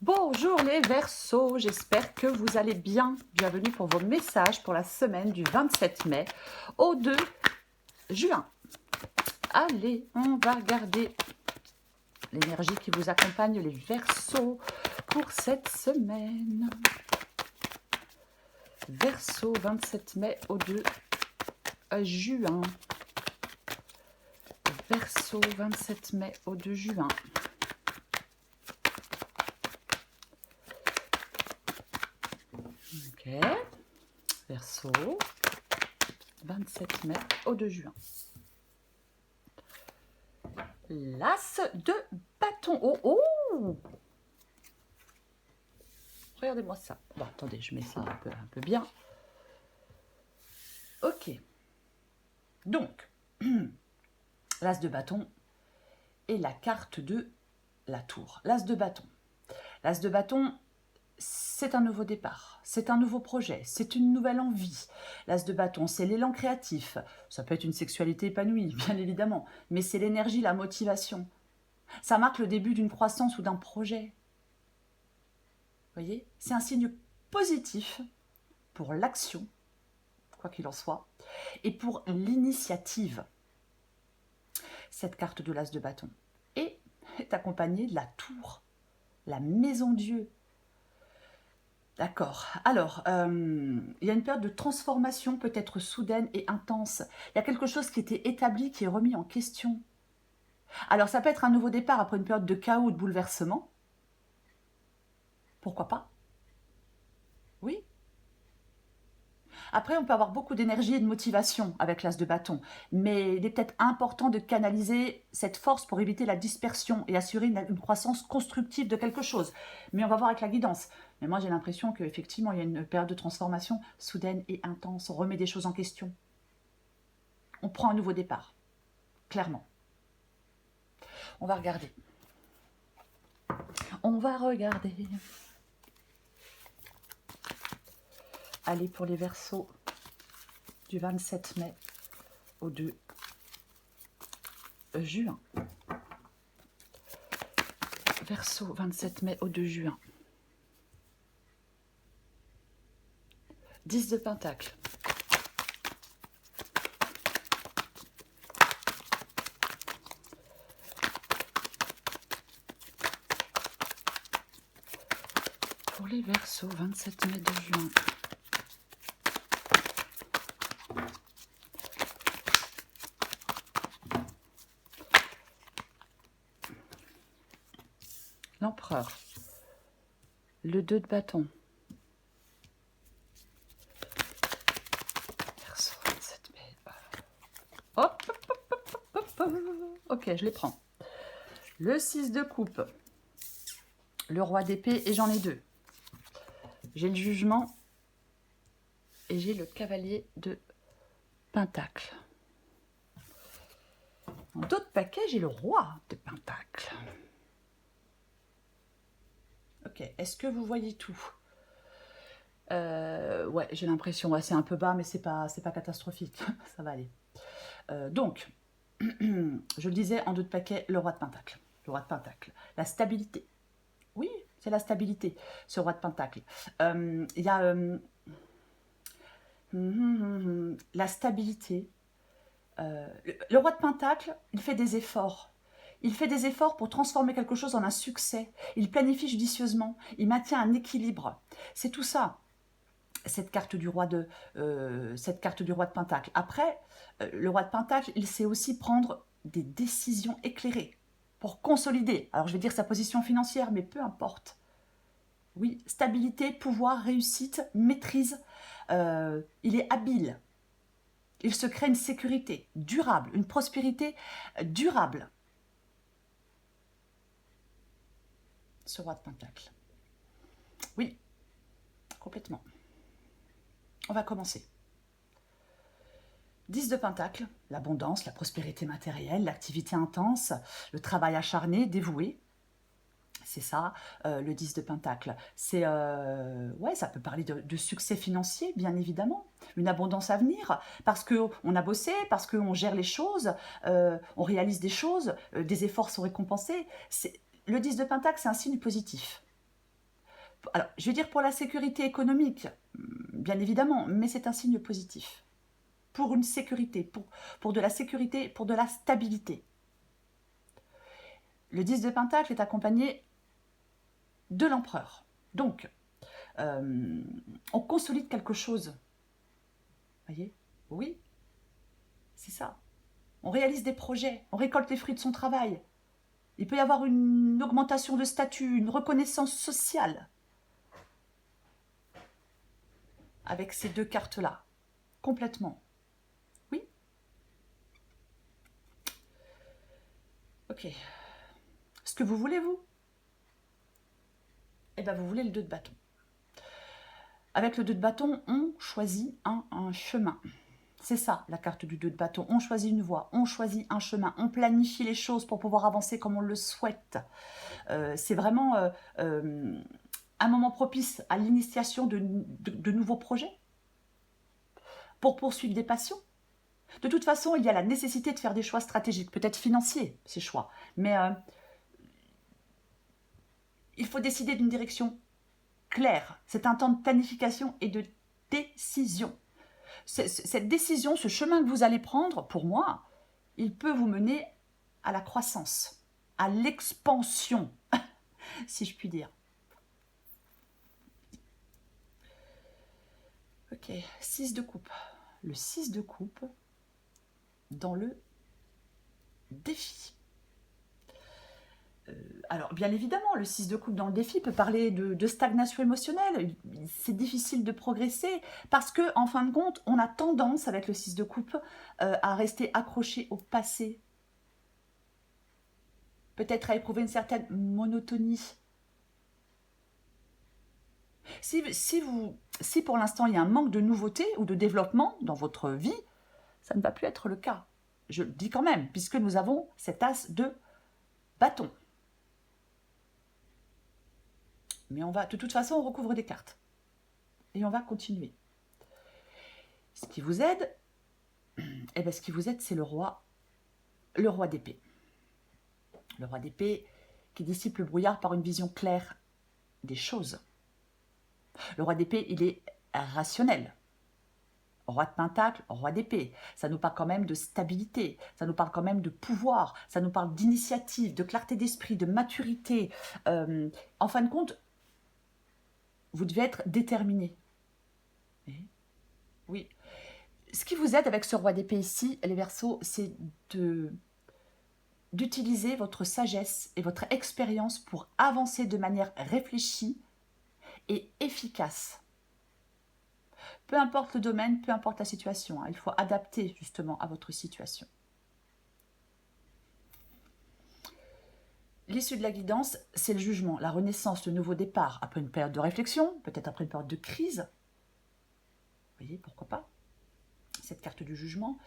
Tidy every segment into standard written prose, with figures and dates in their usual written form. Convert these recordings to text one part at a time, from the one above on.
Bonjour les Verseaux, j'espère que vous allez bien. Bienvenue pour vos messages pour la semaine du 27 mai au 2 juin. Allez, on va regarder l'énergie qui vous accompagne les Verseaux pour cette semaine. Verseau, 27 mai au 2 juin. Verseau, 27 mai au 2 juin. Ok. Verseau, 27 mai au 2 juin. L'As de bâton. Oh, oh! Regardez-moi ça. Bon, attendez, je mets ça un peu bien. Ok. Donc, l'As de bâton et la carte de la tour. L'As de bâton. L'As de bâton, c'est un nouveau départ, c'est un nouveau projet, c'est une nouvelle envie. L'As de bâton, c'est l'élan créatif. Ça peut être une sexualité épanouie, bien évidemment, mais c'est l'énergie, la motivation. Ça marque le début d'une croissance ou d'un projet. Vous voyez, c'est un signe positif pour l'action, quoi qu'il en soit, et pour l'initiative. Cette carte de l'As de bâton et est accompagnée de la tour, la maison Dieu. D'accord. Alors, il y a une période de transformation peut-être soudaine et intense. Il y a quelque chose qui était établi, qui est remis en question. Alors, ça peut être un nouveau départ après une période de chaos ou de bouleversement. Pourquoi pas? Oui. Après, on peut avoir beaucoup d'énergie et de motivation avec l'As de bâton, mais il est peut-être important de canaliser cette force pour éviter la dispersion et assurer une croissance constructive de quelque chose. Mais on va voir avec la guidance. Mais moi, j'ai l'impression qu'effectivement, il y a une période de transformation soudaine et intense. On remet des choses en question. On prend un nouveau départ, clairement. On va regarder. On va regarder. Allez, pour les Verseaux du 27 mai au 2 juin. Verseau, 27 mai au 2 juin. 10 de Pentacle. Pour les Verseaux, 27 mai 2 juin. L'Empereur. Le 2 de bâton. Verseau, 27 mai. Hop, hop, hop, hop, hop. Ok, je les prends. Le 6 de coupe. Le roi d'épée et j'en ai deux. J'ai le jugement et j'ai le cavalier de pentacle. Dans d'autres paquets, j'ai le roi de pentacle. Ok, est-ce que vous voyez tout? Ouais, j'ai l'impression, ouais, c'est un peu bas, mais c'est pas catastrophique, ça va aller. Donc, je le disais en d'autres paquets, le roi de pentacle. Le roi de pentacle. La stabilité. Oui, c'est la stabilité, ce roi de pentacle. Il y a la stabilité. Le roi de pentacle, il fait des efforts. Il fait des efforts pour transformer quelque chose en un succès. Il planifie judicieusement. Il maintient un équilibre. C'est tout ça, cette carte du roi de pentacle. Après, le roi de pentacle, il sait aussi prendre des décisions éclairées pour consolider. Alors, je vais dire sa position financière, mais peu importe. Oui, stabilité, pouvoir, réussite, maîtrise. Il est habile. Il se crée une sécurité durable, une prospérité durable. Ce roi de pentacle. Oui, complètement. On va commencer. 10 de pentacle, l'abondance, la prospérité matérielle, l'activité intense, le travail acharné, dévoué. C'est ça, le 10 de pentacle. C'est, ouais, ça peut parler de succès financier, bien évidemment. Une abondance à venir, parce qu'on a bossé, parce qu'on gère les choses, on réalise des choses, des efforts sont récompensés. Le 10 de pentacle, c'est un signe positif. Alors, je vais dire pour la sécurité économique, bien évidemment, mais c'est un signe positif. Pour une sécurité, pour de la sécurité, pour de la stabilité. Le 10 de Pentacle est accompagné de l'empereur. Donc, on consolide quelque chose. Vous voyez? Oui, c'est ça. On réalise des projets, on récolte les fruits de son travail. Il peut y avoir une augmentation de statut, une reconnaissance sociale. Avec ces deux cartes-là. Complètement. Oui? Ok. Ce que vous voulez, vous? Eh bien, vous voulez le 2 de bâton. Avec le 2 de bâton, on choisit un chemin. C'est ça, la carte du 2 de bâton. On choisit une voie, on choisit un chemin, on planifie les choses pour pouvoir avancer comme on le souhaite. C'est vraiment un moment propice à l'initiation de nouveaux projets pour poursuivre des passions. De toute façon, il y a la nécessité de faire des choix stratégiques, peut-être financiers, ces choix. Mais il faut décider d'une direction claire. C'est un temps de planification et de décision. Cette décision, ce chemin que vous allez prendre, pour moi, il peut vous mener à la croissance, à l'expansion, si je puis dire. Ok, 6 de coupe. Le 6 de coupe dans le défi. Alors, bien évidemment, le 6 de coupe dans le défi peut parler de stagnation émotionnelle. C'est difficile de progresser parce que, en fin de compte, on a tendance, avec le 6 de coupe, à rester accroché au passé. Peut-être à éprouver une certaine monotonie. Si pour l'instant, il y a un manque de nouveauté ou de développement dans votre vie, ça ne va plus être le cas. Je le dis quand même, puisque nous avons cet as de bâton. Mais on va, de toute façon, on recouvre des cartes. Et on va continuer. Ce qui vous aide, eh bien, ce qui vous aide, c'est le roi d'épée. Le roi d'épée qui dissipe le brouillard par une vision claire des choses. Le roi d'épée, il est rationnel. Roi de pentacle, roi d'épée. Ça nous parle quand même de stabilité, ça nous parle quand même de pouvoir, ça nous parle d'initiative, de clarté d'esprit, de maturité. En fin de compte, vous devez être déterminé. Oui. Ce qui vous aide avec ce roi d'épée ici, les Verseaux, c'est d'utiliser votre sagesse et votre expérience pour avancer de manière réfléchie et efficace. Peu importe le domaine, peu importe la situation, il faut adapter justement à votre situation. L'issue de la guidance, c'est le jugement, la renaissance, le nouveau départ, après une période de réflexion, peut-être après une période de crise. Vous voyez, pourquoi pas? Cette carte du jugement,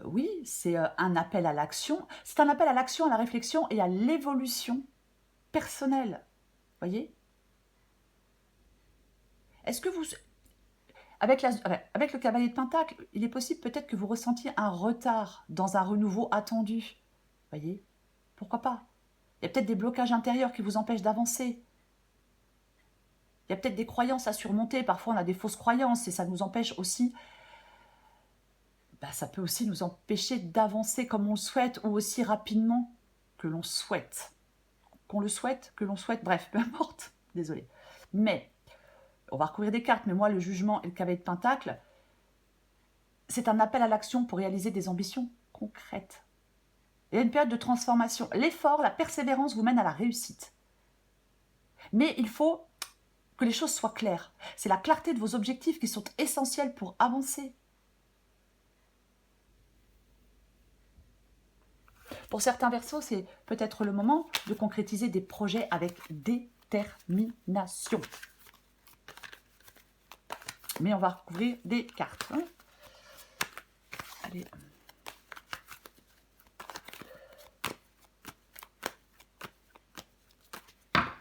oui, c'est un appel à l'action. C'est un appel à l'action, à la réflexion et à l'évolution personnelle. Vous voyez? Est-ce que vous... Avec le cavalier de Pentacle, il est possible peut-être que vous ressentiez un retard dans un renouveau attendu. Vous voyez? Pourquoi pas? Il y a peut-être des blocages intérieurs qui vous empêchent d'avancer. Il y a peut-être des croyances à surmonter. Parfois, on a des fausses croyances et ça nous empêche aussi... ça peut aussi nous empêcher d'avancer comme on le souhaite ou aussi rapidement que l'on souhaite. Qu'on le souhaite, que l'on souhaite, bref, peu importe. Désolée. Mais... on va recouvrir des cartes, mais moi, le jugement et le cavalier de Pentacle, c'est un appel à l'action pour réaliser des ambitions concrètes. Il y a une période de transformation. L'effort, la persévérance vous mène à la réussite. Mais il faut que les choses soient claires. C'est la clarté de vos objectifs qui sont essentiels pour avancer. Pour certains Verseaux, c'est peut-être le moment de concrétiser des projets avec détermination. Mais on va recouvrir des cartes. Allez.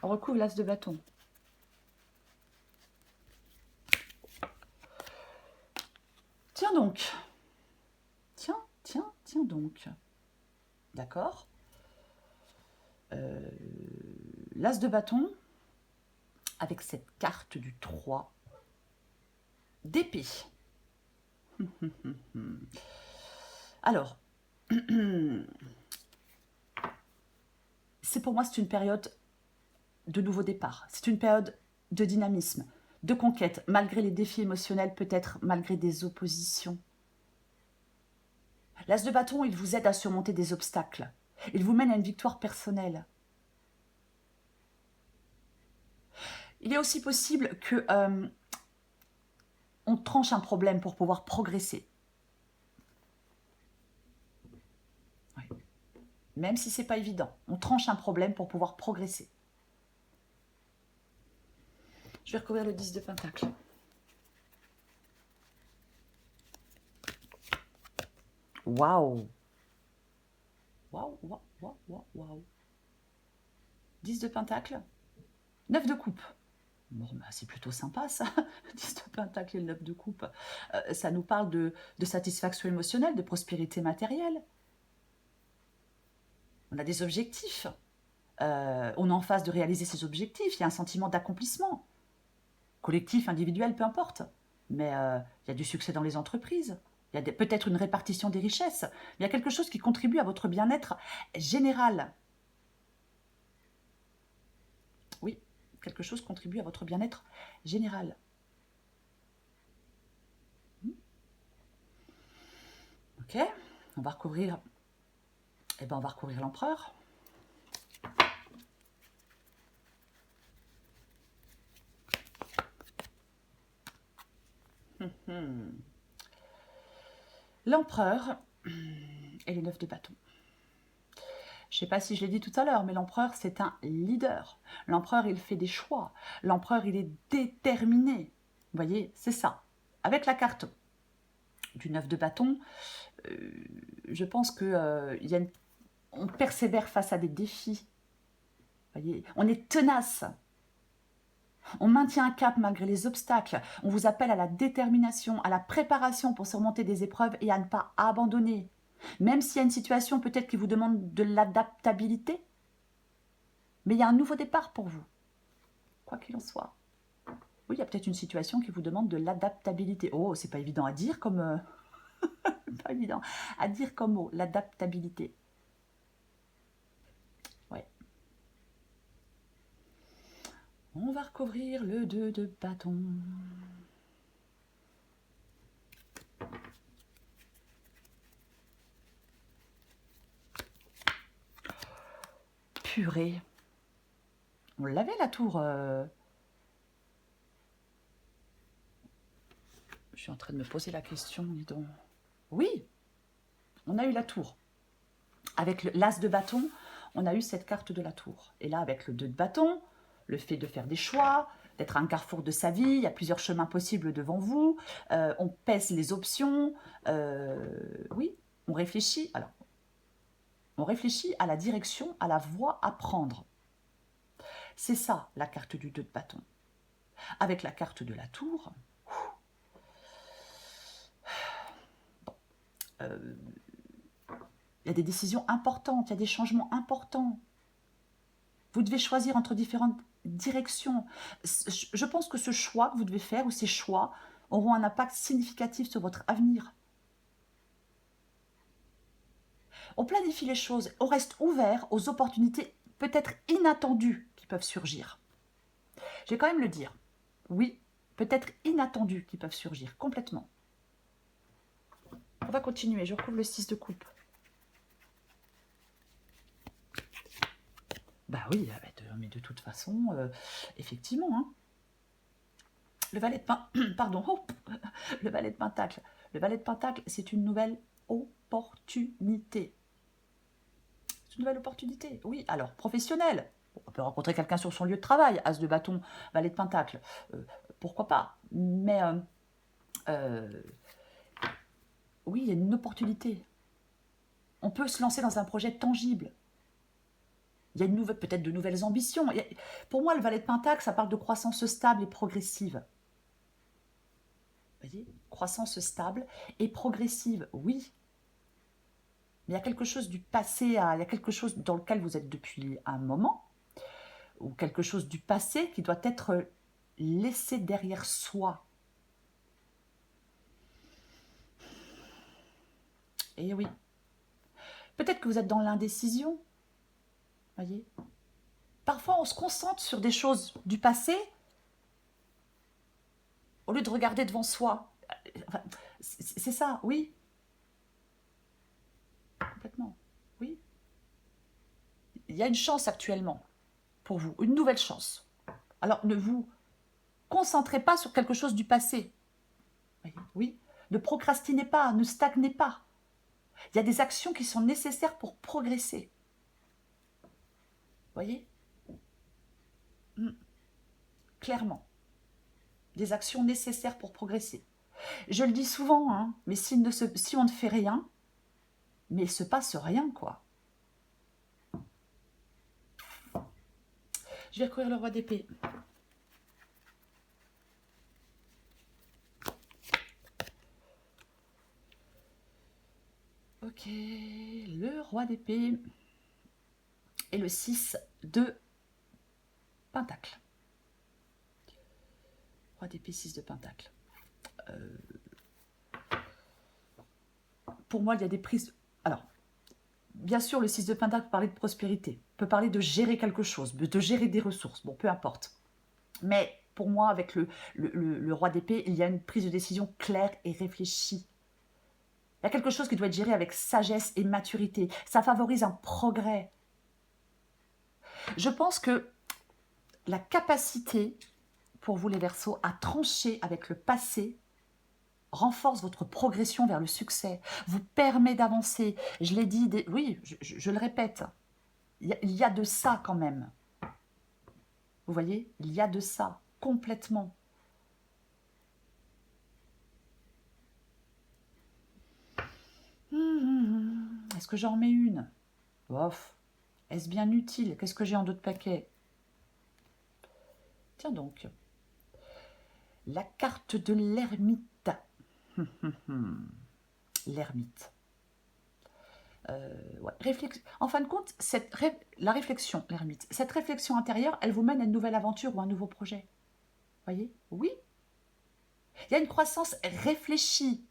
On recouvre l'as de bâton. Tiens donc. Tiens donc. D'accord. L'as de bâton, avec cette carte du 3 d'épée. Alors, pour moi, c'est une période de nouveau départ. C'est une période de dynamisme, de conquête, malgré les défis émotionnels, peut-être malgré des oppositions. L'As de bâton, il vous aide à surmonter des obstacles. Il vous mène à une victoire personnelle. Il est aussi possible que on tranche un problème pour pouvoir progresser. Oui. Même si ce n'est pas évident, on tranche un problème pour pouvoir progresser. Je vais recouvrir le 10 de Pentacle. Waouh! Waouh, waouh, waouh, waouh, waouh. 10 de Pentacle, 9 de coupe. Bon, bah, c'est plutôt sympa ça, 10 de Pentacle et le 9 de coupe. Ça nous parle de satisfaction émotionnelle, de prospérité matérielle. On a des objectifs. On est en phase de réaliser ces objectifs. Il y a un sentiment d'accomplissement. Collectif, individuel, peu importe. Mais il y a du succès dans les entreprises. Il y a peut-être une répartition des richesses. Il y a quelque chose qui contribue à votre bien-être général. Oui, quelque chose contribue à votre bien-être général. Ok, on va recouvrir. Eh ben, on va recouvrir l'empereur. L'empereur et le 9 de bâton. Je ne sais pas si je l'ai dit tout à l'heure, mais l'empereur, c'est un leader. L'empereur, il fait des choix. L'empereur, il est déterminé. Vous voyez, c'est ça. Avec la carte du 9 de bâton, je pense que on persévère face à des défis. Vous voyez, on est tenace. On maintient un cap malgré les obstacles. On vous appelle à la détermination, à la préparation pour surmonter des épreuves et à ne pas abandonner. Même s'il y a une situation peut-être qui vous demande de l'adaptabilité, mais il y a un nouveau départ pour vous, quoi qu'il en soit. Oui, il y a peut-être une situation qui vous demande de l'adaptabilité. Oh, c'est pas évident à dire comme... pas évident à dire comme mot, l'adaptabilité. Ouais. On va recouvrir le 2 de bâton. Purée. On l'avait la tour. Je suis en train de me poser la question, dis donc. Oui, on a eu la tour. Avec l'as de bâton, on a eu cette carte de la tour. Et là, avec le 2 de bâton, le fait de faire des choix, d'être à un carrefour de sa vie, il y a plusieurs chemins possibles devant vous, on pèse les options, oui, on réfléchit. Alors, on réfléchit à la direction, à la voie à prendre. C'est ça, la carte du 2 de bâton. Avec la carte de la tour, il y a des décisions importantes, il y a des changements importants. Vous devez choisir entre différentes directions. Je pense que ce choix que vous devez faire, ou ces choix, auront un impact significatif sur votre avenir. On planifie les choses, on reste ouvert aux opportunités peut-être inattendues qui peuvent surgir. Je vais quand même le dire. Oui, peut-être inattendues qui peuvent surgir, complètement. On va continuer, je recouvre le 6 de coupe. Bah oui, mais de toute façon, effectivement. Hein. Le valet de pardon, le valet de pentacle. Le valet de pentacle, c'est une nouvelle opportunité. C'est une nouvelle opportunité, oui. Alors, professionnelle. On peut rencontrer quelqu'un sur son lieu de travail, as de bâton, valet de pentacle. Pourquoi pas. Mais, oui, il y a une opportunité. On peut se lancer dans un projet tangible. Il y a peut-être de nouvelles ambitions. Pour moi, le valet de pentacle, ça parle de croissance stable et progressive. Vous voyez, croissance stable et progressive, oui. Mais il y a quelque chose du passé, il y a quelque chose dans lequel vous êtes depuis un moment, ou quelque chose du passé qui doit être laissé derrière soi. Et oui, peut-être que vous êtes dans l'indécision, voyez. Parfois, on se concentre sur des choses du passé au lieu de regarder devant soi. Enfin, c'est ça, oui. Complètement, oui. Il y a une chance actuellement pour vous, une nouvelle chance. Alors, ne vous concentrez pas sur quelque chose du passé. Voyez, oui. Ne procrastinez pas, ne stagnez pas. Il y a des actions qui sont nécessaires pour progresser. Voyez, clairement. Des actions nécessaires pour progresser. Je le dis souvent, hein, mais si on ne fait rien, mais il ne se passe rien, quoi. Je vais recourir le roi d'épée. Ok, le roi d'épée et le 6 de pentacle. Roi d'épée, 6 de pentacle. Pour moi, il y a des prises... Alors, bien sûr, le 6 de pentacle peut parler de prospérité, peut parler de gérer quelque chose, de gérer des ressources, bon, peu importe. Mais pour moi, avec le roi d'épée, il y a une prise de décision claire et réfléchie. Il y a quelque chose qui doit être géré avec sagesse et maturité. Ça favorise un progrès. Je pense que la capacité, pour vous les Verseaux, à trancher avec le passé renforce votre progression vers le succès, vous permet d'avancer. Je l'ai dit, oui, je le répète, il y a de ça quand même. Vous voyez, il y a de ça, complètement. Est-ce que j'en mets une? Bof. Est-ce bien utile? Qu'est-ce que j'ai en d'autres paquets? Tiens donc. La carte de l'ermite. L'ermite. Ouais. En fin de compte, la réflexion, l'ermite, cette réflexion intérieure, elle vous mène à une nouvelle aventure ou un nouveau projet. Voyez? Oui. Il y a une croissance réfléchie.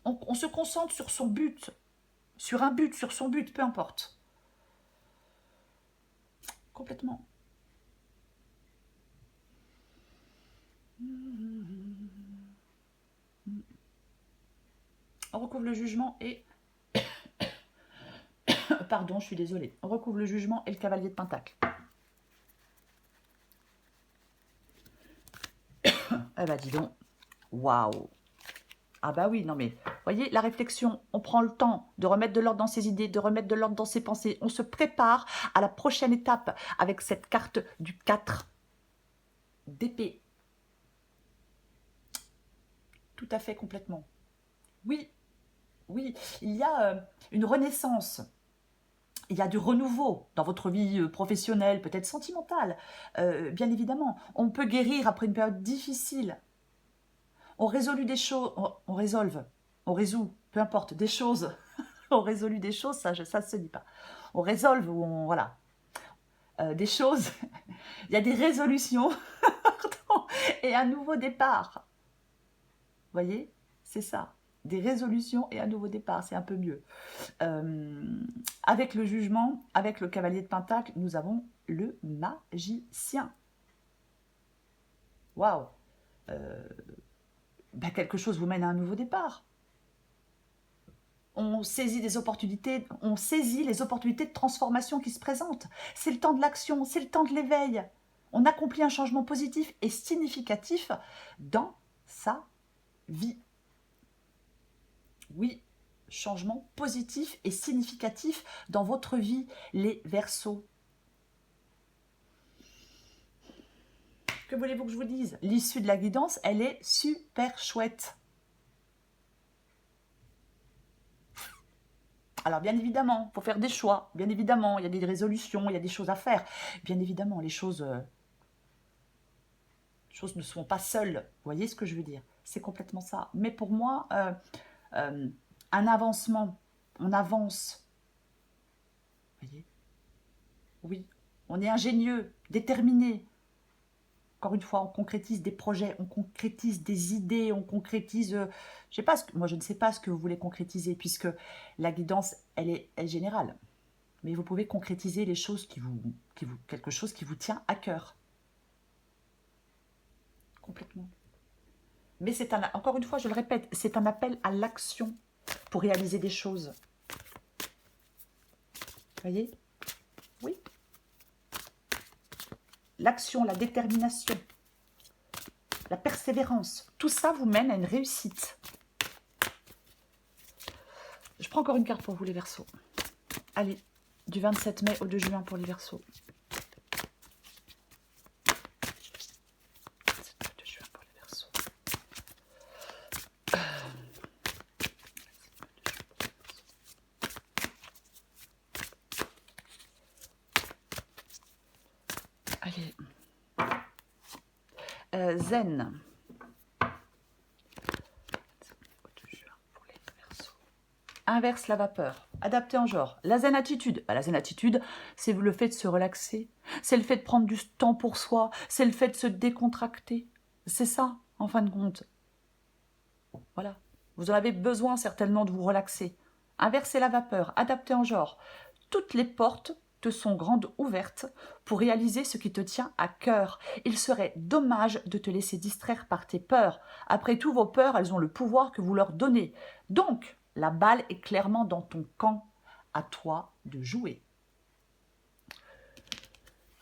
On se concentre sur son but, sur un but, sur son but, peu importe. Complètement. On recouvre le jugement et... Pardon, je suis désolée. On recouvre le jugement et le cavalier de pentacle. Eh ben dis donc. Waouh. Ah bah oui, non mais, voyez, la réflexion, on prend le temps de remettre de l'ordre dans ses idées, de remettre de l'ordre dans ses pensées. On se prépare à la prochaine étape avec cette carte du 4 d'épée. Tout à fait, complètement. Oui, oui, il y a une renaissance. Il y a du renouveau dans votre vie professionnelle, peut-être sentimentale, bien évidemment. On peut guérir après une période difficile. On résout des choses, on résout, peu importe, des choses. On résout des choses, ça se dit pas. On résolve ou on, voilà, des choses. Il y a des résolutions et un nouveau départ. Vous voyez, c'est ça. Des résolutions et un nouveau départ, c'est un peu mieux. Avec le jugement, avec le cavalier de pentacle, nous avons le magicien. Waouh, ben, quelque chose vous mène à un nouveau départ. On saisit des opportunités, on saisit les opportunités de transformation qui se présentent. C'est le temps de l'action, c'est le temps de l'éveil. On accomplit un changement positif et significatif dans sa vie. Oui, changement positif et significatif dans votre vie, les Verseaux. Que voulez-vous que je vous dise? L'issue de la guidance, elle est super chouette. Alors bien évidemment, il faut faire des choix. Bien évidemment, il y a des résolutions, il y a des choses à faire. Bien évidemment, les choses ne sont pas seules. Vous voyez ce que je veux dire? C'est complètement ça. Mais pour moi, un avancement, on avance. Vous voyez? Oui, on est ingénieux, déterminé. Encore une fois, on concrétise des projets, on concrétise des idées, on concrétise... je sais pas moi, je ne sais pas ce que vous voulez concrétiser, puisque la guidance, elle est générale. Mais vous pouvez concrétiser les choses quelque chose qui vous tient à cœur. Complètement. Mais c'est encore une fois, je le répète, c'est un appel à l'action pour réaliser des choses. Vous voyez? Oui. L'action, la détermination, la persévérance, tout ça vous mène à une réussite. Je prends encore une carte pour vous, les Verseaux. Allez, du 27 mai au 2 juin pour les Verseaux. 2 juin pour les Verseaux. Allez. Zen. Inverse la vapeur. Adapté en genre. La zen attitude. La zen attitude, c'est le fait de se relaxer. C'est le fait de prendre du temps pour soi. C'est le fait de se décontracter. C'est ça, en fin de compte. Voilà. Vous en avez besoin certainement de vous relaxer. Inverser la vapeur. Adapté en genre. Toutes les portes te sont grandes ouvertes pour réaliser ce qui te tient à cœur. Il serait dommage de te laisser distraire par tes peurs. Après tout, vos peurs, elles ont le pouvoir que vous leur donnez. Donc, la balle est clairement dans ton camp. À toi de jouer.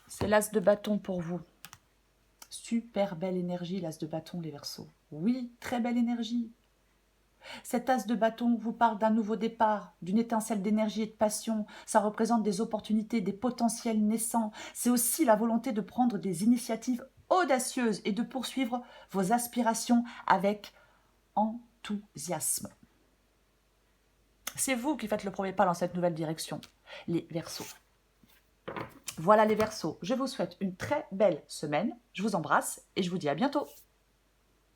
C'est l'as de bâton pour vous. Super belle énergie, l'as de bâton, les Verseaux. Oui, très belle énergie. Cet as de bâton vous parle d'un nouveau départ, d'une étincelle d'énergie et de passion. Ça représente des opportunités, des potentiels naissants. C'est aussi la volonté de prendre des initiatives audacieuses et de poursuivre vos aspirations avec enthousiasme. C'est vous qui faites le premier pas dans cette nouvelle direction, les Verseaux. Voilà les Verseaux, je vous souhaite une très belle semaine. Je vous embrasse et je vous dis à bientôt.